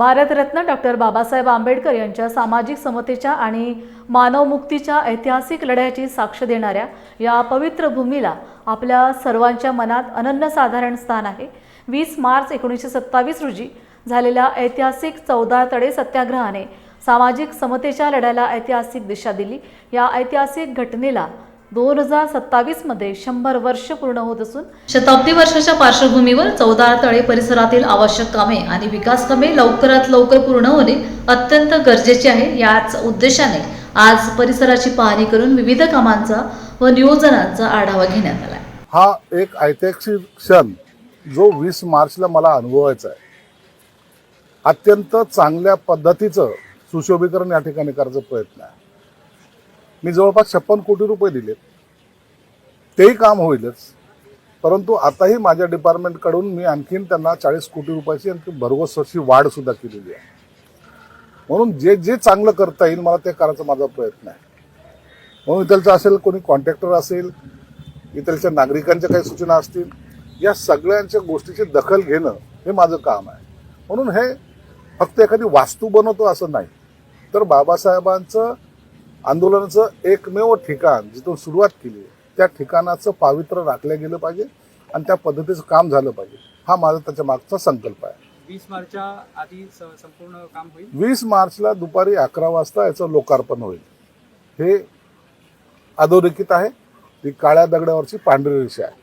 Bharat Ratna doctor Babasaheb Ambedkar यांच्या सामाजिक समतेच्या आणि मानवमुक्तीच्या ऐतिहासिक लढ्याची साक्ष देणाऱ्या या पवित्र भूमीला आपल्या सर्वांच्या मनात अनन्यसाधारण स्थान आहे। 20 मार्च 1927 रोजी झालेल्या ऐतिहासिक 14 तडे सत्याग्रहाने सामाजिक समतेच्या लढ्याला ऐतिहासिक दिशा दिली। या ऐतिहासिक घटनेला 2027 मध्ये 100 वर्ष पूर्ण होत असून शताब्दी वर्षाच्या पार्श्वभूमीवर 14 तळे परिसरातील आवश्यक कामे आणि विकास कामे लवकरात लवकर पूर्ण होणे अत्यंत गरजेचे आहे। याच उद्देशाने आज परिसराची पाहणी करून विविध कामांचा व नियोजनांचा आढावा घेण्यात आला। हा एक ऐतिहासिक क्षण जो 20 मार्चला मला अनुभवायचा आहे। अत्यंत चांगल्या पद्धतीचं सुशोभीकरण या ठिकाणी करायचा प्रयत्न आहे। मी जवळपास 56 कोटी रुपये दिलेत, तेही काम होईलच, परंतु आताही माझ्या डिपार्टमेंटकडून मी आणखीन त्यांना 40 कोटी रुपयाची आणखी भरघोस अशी वाढ सुद्धा केलेली आहे। म्हणून जे जे चांगलं करता येईल मला ते करायचा माझा प्रयत्न आहे। म्हणून इथलचं असेल, कोणी कॉन्ट्रॅक्टर असेल, इथलच्या नागरिकांच्या काही सूचना असतील, या सगळ्यांच्या गोष्टीची दखल घेणं हे माझं काम आहे। म्हणून हे फक्त एखादी वास्तू बनवतो असं नाही, तर बाबासाहेबांचं आंदोलनाचं एकमेव ठिकाण जिथून सुरुवात केली त्या ठिकाणाचं पावित्र्य राखलं गेलं पाहिजे आणि त्या पद्धतीचं काम झालं पाहिजे, हा माझा त्याच्या मागचा संकल्प आहे। 20 मार्चच्या आधी संपूर्ण काम होईल। 20 मार्चला दुपारी 11 वाजता याचं लोकार्पण होईल। हे अधोरेखित आहे, ती काळ्या दगडावरची पांढरी रेषा आहे।